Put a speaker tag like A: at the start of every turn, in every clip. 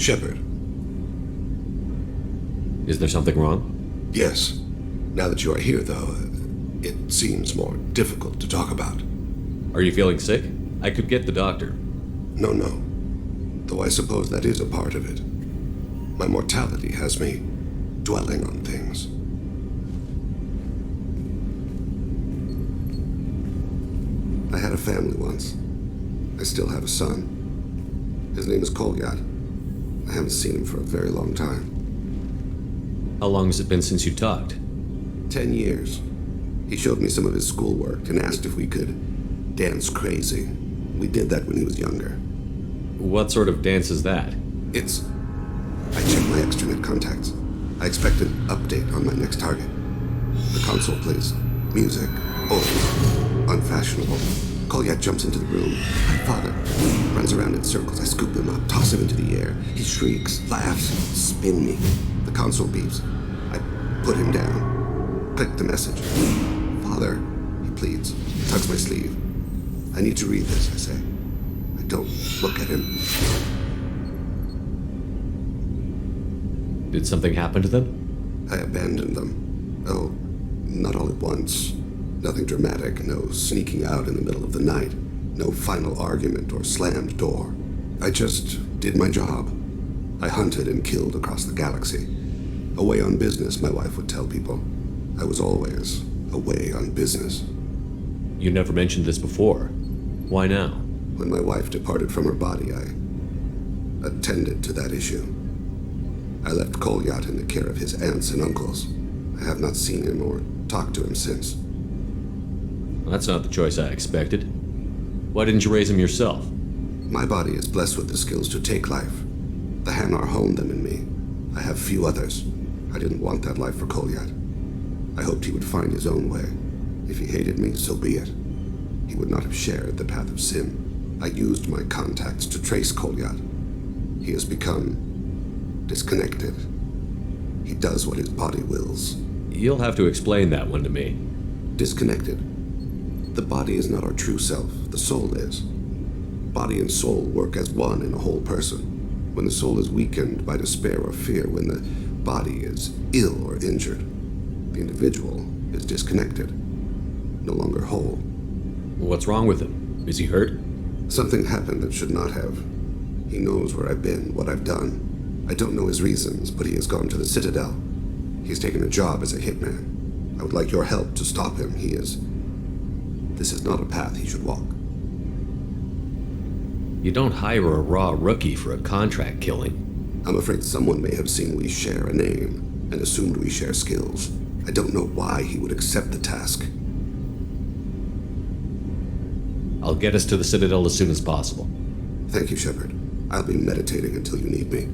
A: Shepard.
B: Is there something wrong?
A: Yes. Now that you are here, though, it seems more difficult to talk about.
B: Are you feeling sick? I could get the doctor.
A: No. Though I suppose that is a part of it. My mortality has me dwelling on things. I had a family once. I still have a son. His name is Kolyat. I haven't seen him for a very long time.
B: How long has it been since you talked?
A: 10 years. He showed me some of his schoolwork and asked if we could dance crazy. We did that when he was younger.
B: What sort of dance is that?
A: I checked my extranet contacts. I expect an update on my next target. The console plays music, old, unfashionable. Kolyat jumps into the room. My father runs around in circles. I scoop him up, toss him into the air. He shrieks, laughs, spin me. The console beeps. I put him down. Click the message. Father, he pleads, tugs my sleeve. I need to read this, I say. I don't look at him.
B: Did something happen to them?
A: I abandoned them. Oh, not all at once. Nothing dramatic, no sneaking out in the middle of the night, no final argument or slammed door. I just did my job. I hunted and killed across the galaxy. Away on business, my wife would tell people. I was always away on business.
B: You never mentioned this before. Why now?
A: When my wife departed from her body, I attended to that issue. I left Kolyat in the care of his aunts and uncles. I have not seen him or talked to him since.
B: That's not the choice I expected. Why didn't you raise him yourself?
A: My body is blessed with the skills to take life. The Hanar honed them in me. I have few others. I didn't want that life for Kolyat. I hoped he would find his own way. If he hated me, so be it. He would not have shared the path of sin. I used my contacts to trace Kolyat. He has become disconnected. He does what his body wills.
B: You'll have to explain that one to me.
A: Disconnected. The body is not our true self, the soul is. Body and soul work as one in a whole person. When the soul is weakened by despair or fear, when the body is ill or injured, the individual is disconnected, no longer whole.
B: What's wrong with him? Is he hurt?
A: Something happened that should not have. He knows where I've been, what I've done. I don't know his reasons, but he has gone to the Citadel. He's taken a job as a hitman. I would like your help to stop him. This is not a path he should walk.
B: You don't hire a raw rookie for a contract killing.
A: I'm afraid someone may have seen we share a name and assumed we share skills. I don't know why he would accept the task.
B: I'll get us to the Citadel as soon as possible.
A: Thank you, Shepard. I'll be meditating until you need me.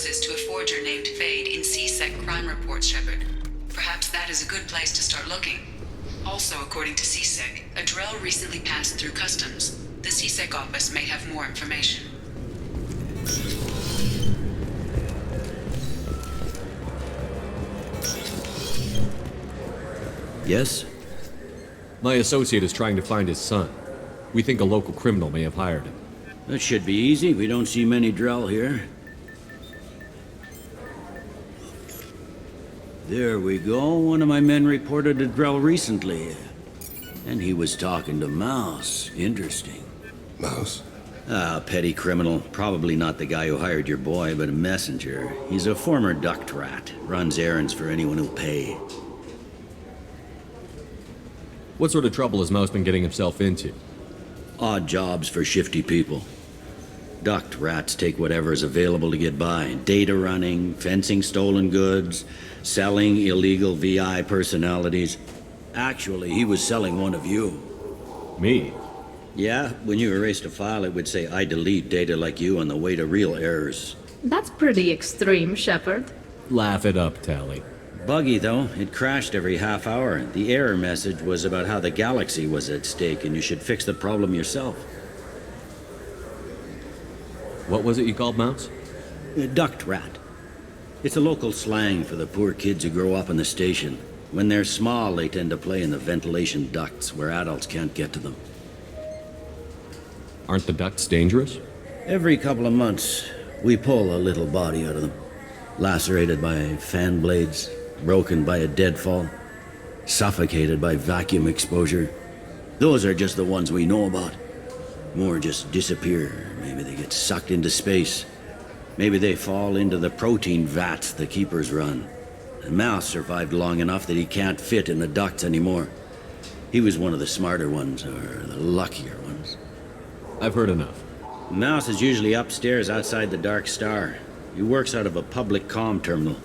C: access to a forger named Fade in CSEC crime reports, Shepard. Perhaps that is a good place to start looking. Also, according to CSEC, a Drell recently passed through customs. The CSEC office may have more information.
D: Yes?
B: My associate is trying to find his son. We think a local criminal may have hired him.
D: That should be easy. We don't see many Drell here. There we go. One of my men reported a Drell recently. And he was talking to Mouse. Interesting.
A: Mouse?
D: Ah, petty criminal. Probably not the guy who hired your boy, but a messenger. He's a former duct rat. Runs errands for anyone who'll pay.
B: What sort of trouble has Mouse been getting himself into?
D: Odd jobs for shifty people. Duct rats take whatever is available to get by. Data running, fencing stolen goods, selling illegal VI personalities. Actually, he was selling one of you.
B: Me?
D: Yeah, when you erased a file, it would say, I delete data like you on the way to real errors.
E: That's pretty extreme, Shepard.
B: Laugh it up, Tally.
D: Buggy, though. It crashed every half hour. The error message was about how the galaxy was at stake and you should fix the problem yourself.
B: What was it you called Mouse?
D: A duct rat. It's a local slang for the poor kids who grow up in the station. When they're small, they tend to play in the ventilation ducts where adults can't get to them.
B: Aren't the ducts dangerous?
D: Every couple of months, we pull a little body out of them. Lacerated by fan blades, broken by a deadfall, suffocated by vacuum exposure. Those are just the ones we know about. More just disappear. Maybe they get sucked into space. Maybe they fall into the protein vats the keepers run. And Mouse survived long enough that he can't fit in the ducts anymore. He was one of the smarter ones, or the luckier ones.
B: I've heard enough.
D: Mouse is usually upstairs outside the Dark Star. He works out of a public comm terminal.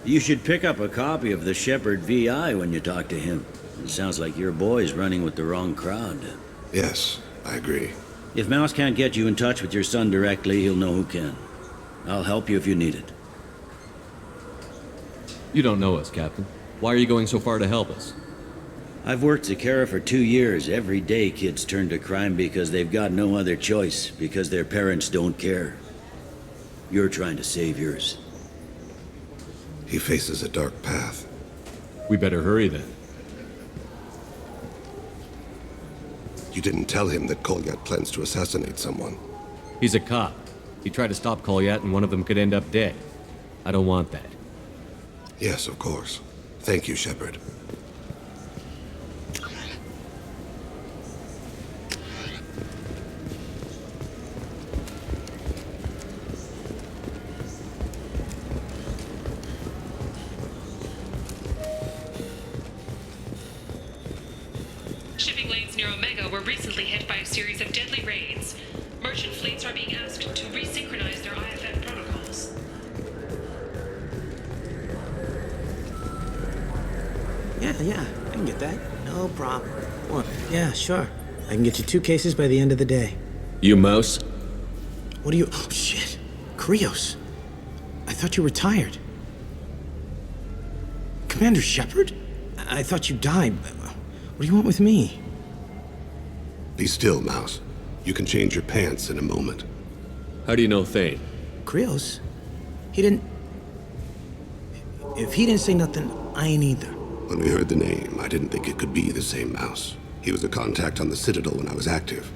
D: You should pick up a copy of the Shepard VI when you talk to him. It sounds like your boy's running with the wrong crowd.
A: Yes, I agree.
D: If Mouse can't get you in touch with your son directly, he'll know who can. I'll help you if you need it.
B: You don't know us, Captain. Why are you going so far to help us?
D: I've worked Zakara for 2 years. Every day kids turn to crime because they've got no other choice, because their parents don't care. You're trying to save yours.
A: He faces a dark path.
B: We better hurry then.
A: You didn't tell him that Kolyat plans to assassinate someone.
B: He's a cop. He tried to stop Kolyat and one of them could end up dead. I don't want that.
A: Yes, of course. Thank you, Shepard.
F: Shipping lanes near Omega were recently hit by a series of deadly raids. Merchant fleets are being asked to resynchronize their IFF protocols.
G: Yeah, I can get that. No problem. What? Yeah, sure. I can get you 2 cases by the end of the day.
B: You Mouse?
G: What are you... Oh, shit. Krios. I thought you retired. Commander Shepard? I thought you died. What do you want with me?
A: Be still, Mouse. You can change your pants in a moment.
B: How do you know Thane?
G: Krios? He didn't... If he didn't say nothing, I ain't either.
A: When we heard the name, I didn't think it could be the same Mouse. He was a contact on the Citadel when I was active.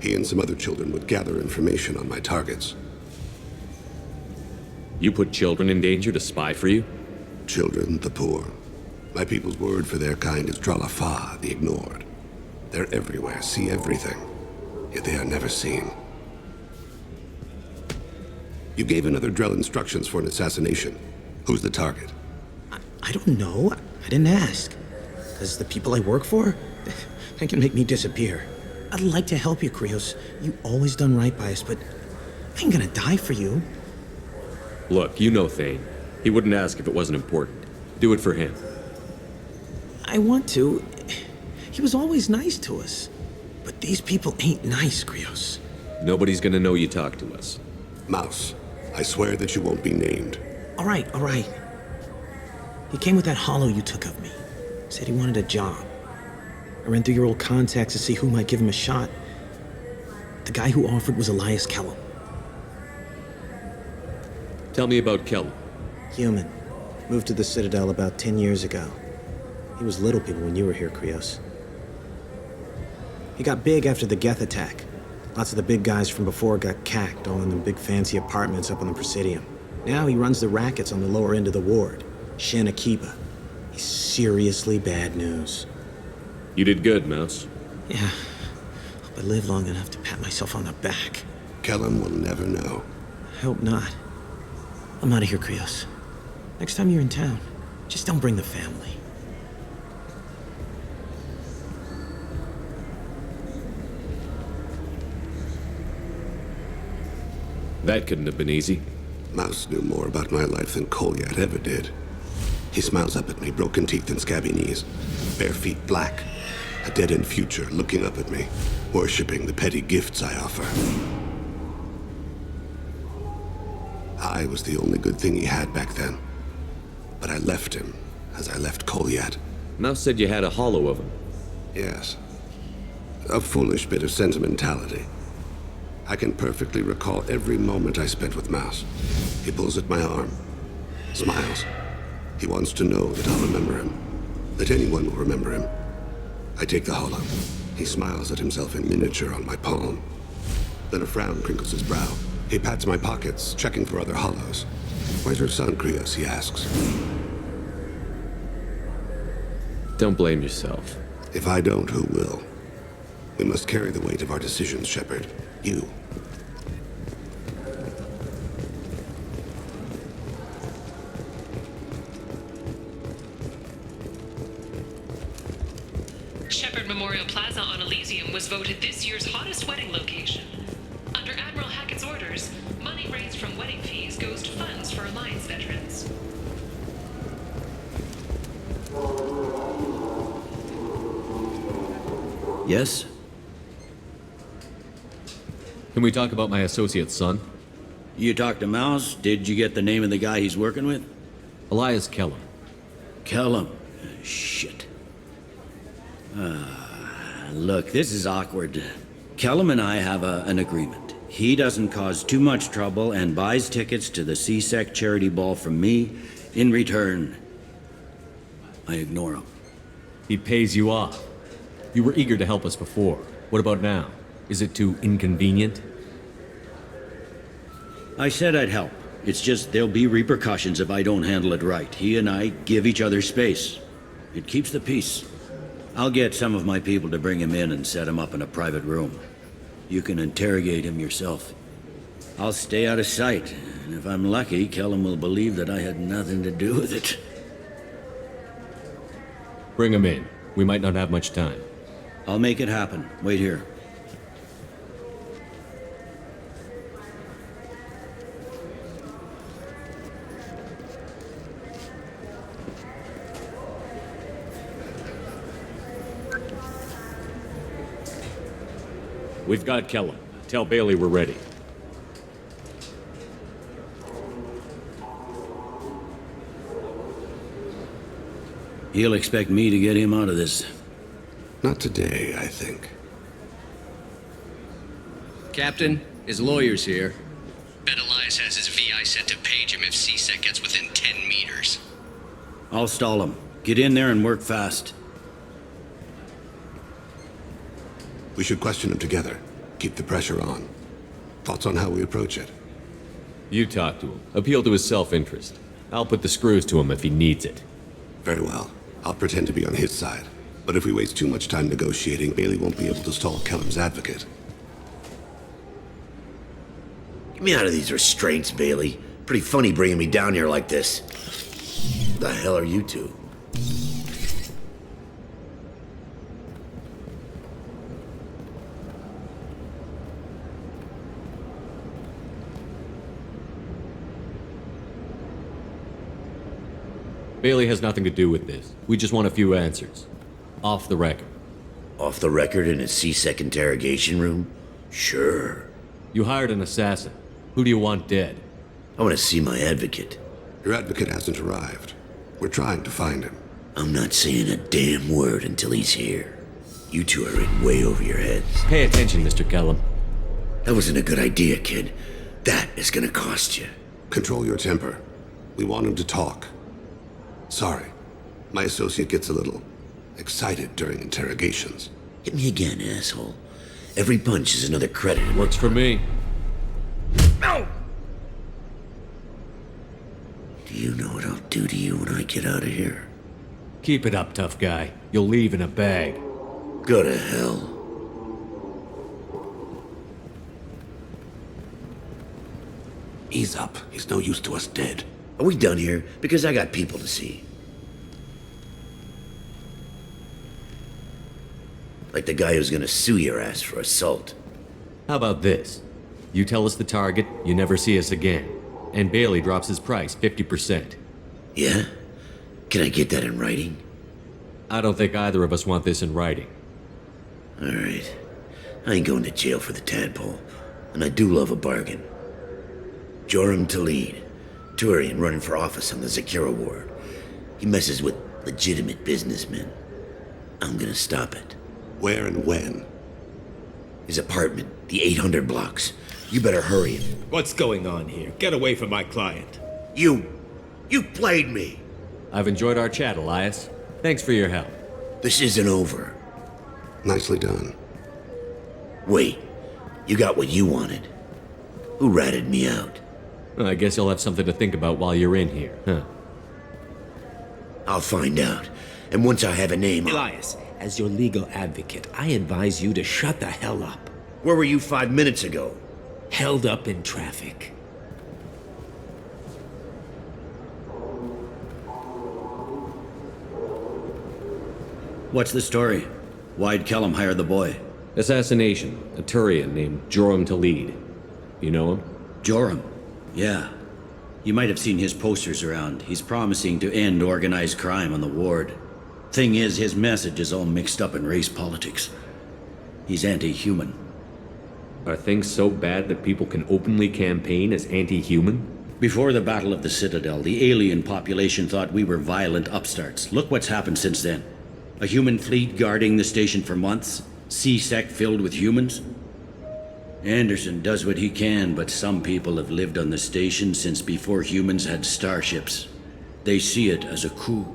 A: He and some other children would gather information on my targets.
B: You put children in danger to spy for you?
A: Children, the poor. My people's word for their kind is Dralafa, the ignored. They're everywhere, see everything, yet they are never seen. You gave another Drell instructions for an assassination. Who's the target?
G: I don't know. I didn't ask. Because the people I work for, they can make me disappear. I'd like to help you, Krios. You always done right by us, but I ain't gonna die for you.
B: Look, you know Thane. He wouldn't ask if it wasn't important. Do it for him.
G: I want to. He was always nice to us. But these people ain't nice, Krios.
B: Nobody's gonna know you talked to us.
A: Mouse, I swear that you won't be named.
G: All right, all right. He came with that hollow you took of me. Said he wanted a job. I ran through your old contacts to see who might give him a shot. The guy who offered was Elias Kelham.
B: Tell me about Kelham.
G: Human. Moved to the Citadel about 10 years ago. He was Little People when you were here, Krios. He got big after the Geth attack. Lots of the big guys from before got cacked, all in them big fancy apartments up on the Presidium. Now he runs the rackets on the lower end of the ward. Shin Akiba. He's seriously bad news.
B: You did good, Mouse.
G: Yeah. Hope I live long enough to pat myself on the back.
A: Kelham will never know.
G: I hope not. I'm out of here, Krios. Next time you're in town, just don't bring the family.
B: That couldn't have been easy.
A: Mouse knew more about my life than Kolyat ever did. He smiles up at me, broken teeth and scabby knees. Bare feet black. A dead-end future looking up at me, worshipping the petty gifts I offer. I was the only good thing he had back then. But I left him, as I left Kolyat.
B: Mouse said you had a hollow of him.
A: Yes. A foolish bit of sentimentality. I can perfectly recall every moment I spent with Mouse. He pulls at my arm, smiles. He wants to know that I'll remember him, that anyone will remember him. I take the hollow. He smiles at himself in miniature on my palm. Then a frown crinkles his brow. He pats my pockets, checking for other hollows. Where's your son, Krios? He asks.
B: Don't blame yourself.
A: If I don't, who will? We must carry the weight of our decisions, Shepard. You.
F: Shepard Memorial Plaza on Elysium was voted this year's hottest wedding location. Under Admiral Hackett's orders, money raised from wedding fees goes to funds for Alliance veterans.
D: Yes?
B: Can we talk about my associate's son?
D: You talked to Mouse? Did you get the name of the guy he's working with?
B: Elias Kelham.
D: Kelham. Shit. Look, this is awkward. Kelham and I have an agreement. He doesn't cause too much trouble and buys tickets to the CSEC charity ball from me. In return, I ignore him.
B: He pays you off. You were eager to help us before. What about now? Is it too inconvenient?
D: I said I'd help. It's just there'll be repercussions if I don't handle it right. He and I give each other space. It keeps the peace. I'll get some of my people to bring him in and set him up in a private room. You can interrogate him yourself. I'll stay out of sight, and if I'm lucky, Kelham will believe that I had nothing to do with it.
B: Bring him in. We might not have much time.
D: I'll make it happen. Wait here.
B: We've got Kelham. Tell Bailey we're ready.
D: He'll expect me to get him out of this.
A: Not today, I think.
H: Captain, his lawyer's here.
I: Bet Elias has his VI set to page him if CSEC gets within 10 meters.
D: I'll stall him. Get in there and work fast.
A: We should question him together. Keep the pressure on. Thoughts on how we approach it?
B: You talk to him. Appeal to his self-interest. I'll put the screws to him if he needs it.
A: Very well. I'll pretend to be on his side. But if we waste too much time negotiating, Bailey won't be able to stall Kelham's advocate.
J: Get me out of these restraints, Bailey. Pretty funny bringing me down here like this. What the hell are you two?
B: Bailey has nothing to do with this. We just want a few answers. Off the record.
J: Off the record in a CSEC interrogation room? Sure.
B: You hired an assassin. Who do you want dead?
J: I want to see my advocate.
A: Your advocate hasn't arrived. We're trying to find him.
J: I'm not saying a damn word until he's here. You two are in way over your heads.
B: Pay attention, Mr. Kelham.
J: That wasn't a good idea, kid. That is gonna cost you.
A: Control your temper. We want him to talk. Sorry. My associate gets a little excited during interrogations.
J: Hit me again, asshole. Every punch is another credit.
B: Works for me.
J: No! Do you know what I'll do to you when I get out of here?
B: Keep it up, tough guy. You'll leave in a bag.
J: Go to hell.
A: Ease up. He's no use to us dead.
J: Are we done here? Because I got people to see. Like the guy who's gonna sue your ass for assault.
B: How about this? You tell us the target, you never see us again. And Bailey drops his price 50%.
J: Yeah? Can I get that in writing?
B: I don't think either of us want this in writing.
J: Alright. I ain't going to jail for the tadpole. And I do love a bargain. Joram Talid, Turian running for office on the Zakira ward. He messes with legitimate businessmen. I'm gonna stop it.
A: Where and when?
J: His apartment, the 800 blocks. You better hurry it.
K: What's going on here? Get away from my client.
J: You played me.
B: I've enjoyed our chat, Elias. Thanks for your help.
J: This isn't over.
A: Nicely done.
J: Wait, you got what you wanted. Who ratted me out?
B: I guess you'll have something to think about while you're in here, huh?
J: I'll find out. And once I have a name...
K: Elias, as your legal advocate, I advise you to shut the hell up.
J: Where were you 5 minutes ago?
K: Held up in traffic.
D: What's the story? Why'd Kelham hire the boy?
B: Assassination. A Turian named Joram Talid. You know him?
D: Joram? Yeah. You might have seen his posters around. He's promising to end organized crime on the ward. Thing is, his message is all mixed up in race politics. He's anti-human.
B: Are things so bad that people can openly campaign as anti-human?
D: Before the Battle of the Citadel, the alien population thought we were violent upstarts. Look what's happened since then. A human fleet guarding the station for months. C-Sec filled with humans. Anderson does what he can, but some people have lived on the station since before humans had starships. They see it as a coup.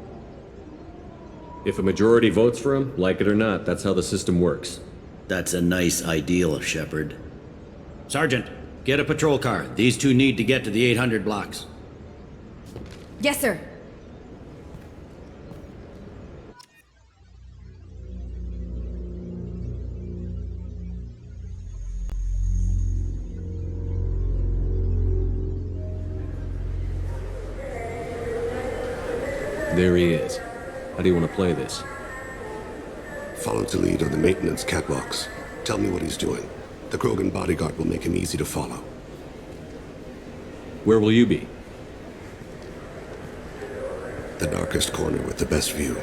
B: If a majority votes for him, like it or not, that's how the system works.
D: That's a nice ideal, Shepard. Sergeant, get a patrol car. These two need to get to the 800 blocks.
L: Yes, sir.
B: There he is. How do you want to play this?
A: Follow Talid on the maintenance catwalks. Tell me what he's doing. The Krogan bodyguard will make him easy to follow.
B: Where will you be?
A: The darkest corner with the best view.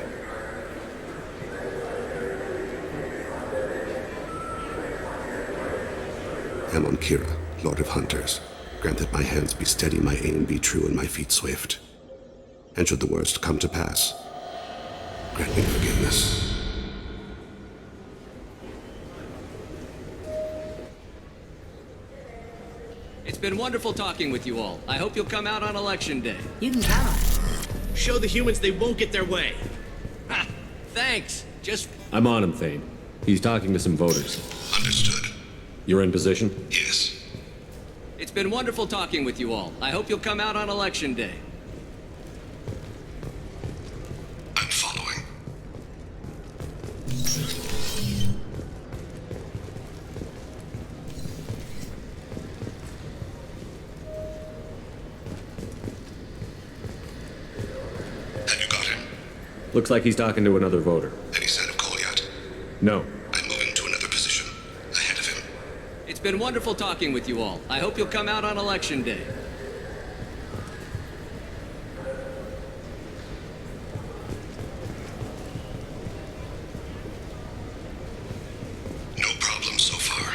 A: I'm on Kira, Lord of Hunters. Grant that my hands be steady, my aim be true, and my feet swift. And should the worst come to pass, grant me forgiveness.
H: It's been wonderful talking with you all. I hope you'll come out on election day.
L: You can count on it.
K: Show the humans they won't get their way.
H: Ha! Thanks. Just...
B: I'm on him, Thane. He's talking to some voters.
A: Understood.
B: You're in position?
A: Yes.
H: It's been wonderful talking with you all. I hope you'll come out on election day.
A: I'm following. Have you got him?
B: Looks like he's talking to another voter.
A: Any sign of Kolyat?
B: No.
A: I'm moving to another position. Ahead of him.
H: It's been wonderful talking with you all. I hope you'll come out on election day.
A: No problem so far.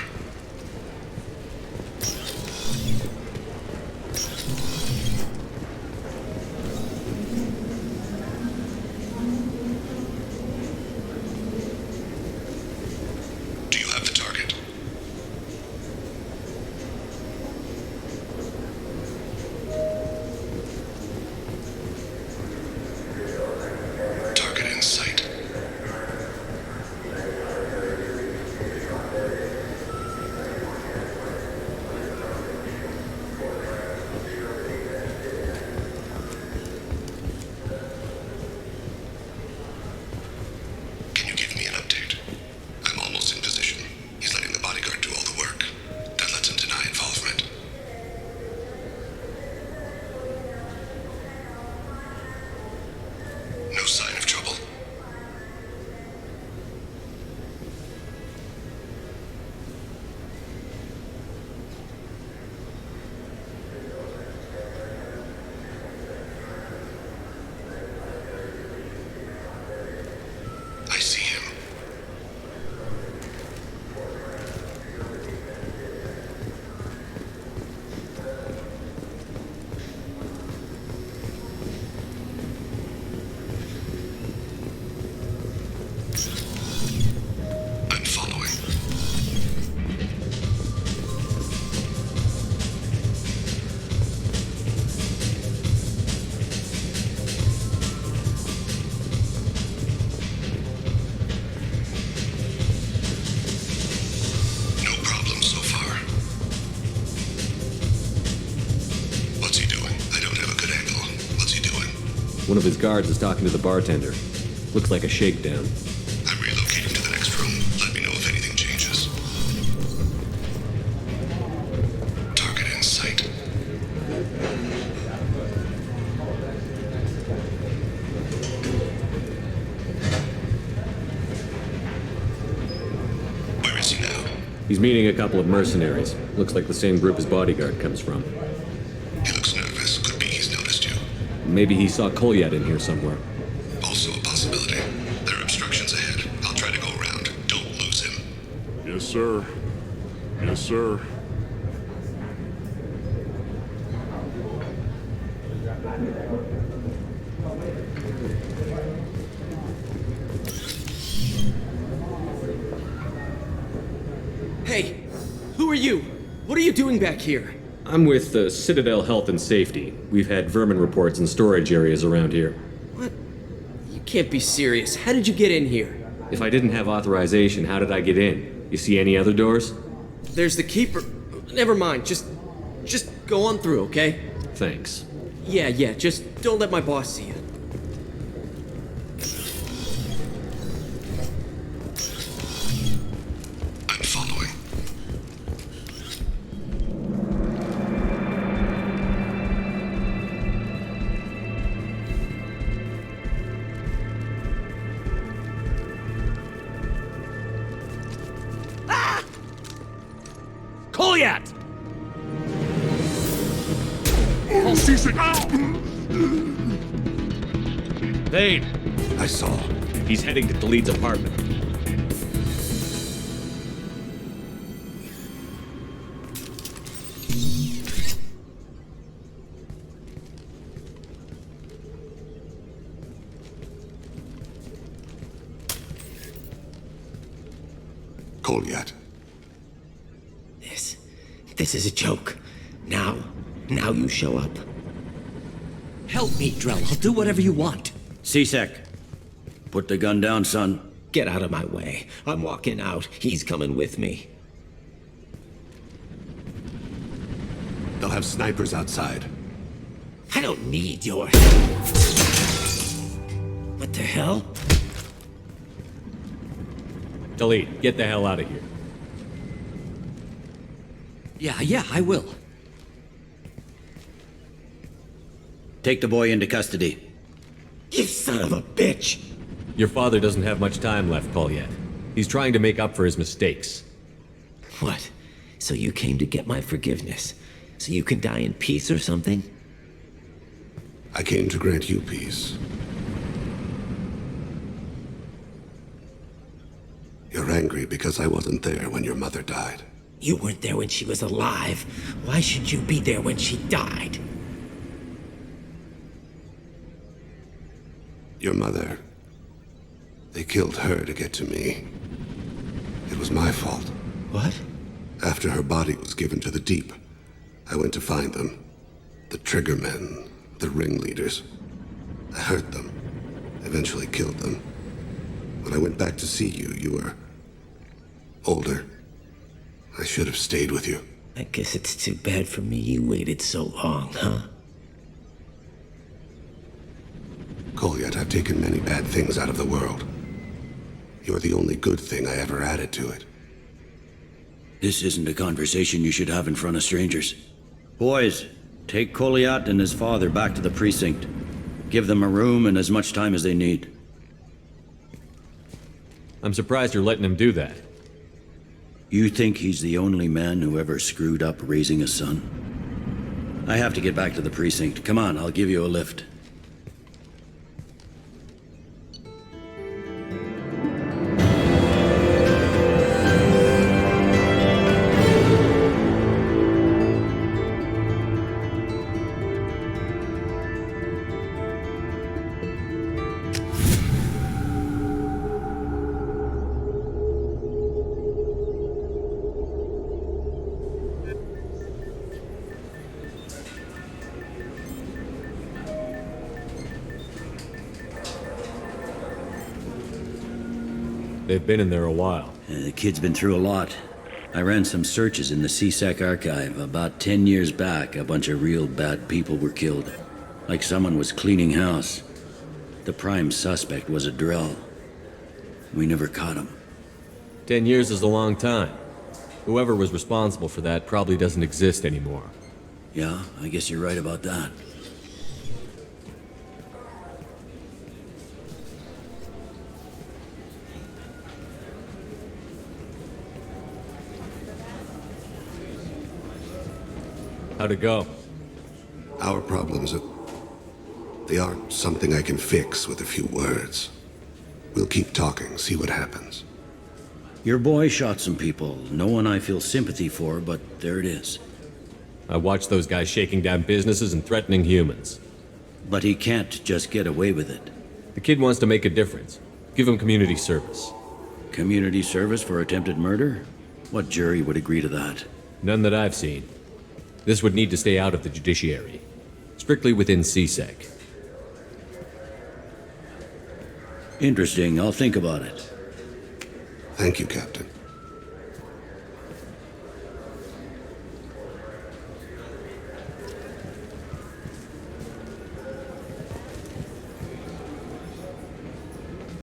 B: One of his guards is talking to the bartender. Looks like a shakedown.
A: I'm relocating to the next room. Let me know if anything changes. Target in sight. Where is he now?
B: He's meeting a couple of mercenaries. Looks like the same group his bodyguard comes from.
A: He looks nervous. Could be he's noticed you.
B: Maybe he saw Kolyat in here somewhere.
A: Also a possibility. There are obstructions ahead. I'll try to go around. Don't lose him.
M: Yes, sir. Yes, sir.
N: Hey, who are you? What are you doing back here?
B: I'm with Citadel Health and Safety. We've had vermin reports in storage areas around here.
N: What? You can't be serious. How did you get in here?
B: If I didn't have authorization, how did I get in? You see any other doors?
N: There's the keeper. Never mind. Just go on through, okay?
B: Thanks.
N: Yeah, just don't let my boss see you.
A: I'm following.
B: Kolyat! Thane!
A: I saw.
B: He's heading to Talid's apartment.
A: Kolyat.
K: This is a joke. Now you show up. Help me, Drell. I'll do whatever you want.
D: C-Sec, put the gun down, son.
K: Get out of my way. I'm walking out. He's coming with me.
A: They'll have snipers outside.
K: I don't need your help. What the hell?
B: Talid, get the hell out of here.
K: Yeah, I will.
D: Take the boy into custody.
K: You son of a bitch!
B: Your father doesn't have much time left, Kolyat. He's trying to make up for his mistakes.
K: What? So you came to get my forgiveness? So you can die in peace or something?
A: I came to grant you peace. You're angry because I wasn't there when your mother died.
K: You weren't there when she was alive. Why should you be there when she died?
A: Your mother. They killed her to get to me. It was my fault.
K: What?
A: After her body was given to the Deep, I went to find them. The Triggermen, the ringleaders. I hurt them, eventually killed them. When I went back to see you, you were older. I should have stayed with you.
K: I guess it's too bad for me you waited so long, huh?
A: Kolyat, I've taken many bad things out of the world. You're the only good thing I ever added to it.
D: This isn't a conversation you should have in front of strangers. Boys, take Kolyat and his father back to the precinct. Give them a room and as much time as they need.
B: I'm surprised you're letting him do that.
D: You think he's the only man who ever screwed up raising a son? I have to get back to the precinct. Come on, I'll give you a lift.
B: They've been in there a while.
D: The kid's been through a lot. I ran some searches in the C-Sec archive. About 10 years back, a bunch of real bad people were killed. Like someone was cleaning house. The prime suspect was a drill. We never caught him.
B: 10 years is a long time. Whoever was responsible for that probably doesn't exist anymore.
D: Yeah, I guess you're right about that.
B: How'd it go?
A: Our problems they aren't something I can fix with a few words. We'll keep talking, see what happens.
D: Your boy shot some people. No one I feel sympathy for, but there it is.
B: I watched those guys shaking down businesses and threatening humans.
D: But he can't just get away with it.
B: The kid wants to make a difference. Give him community service.
D: Community service for attempted murder? What jury would agree to that?
B: None that I've seen. This would need to stay out of the judiciary. Strictly within CSEC.
D: Interesting. I'll think about it.
A: Thank you, Captain.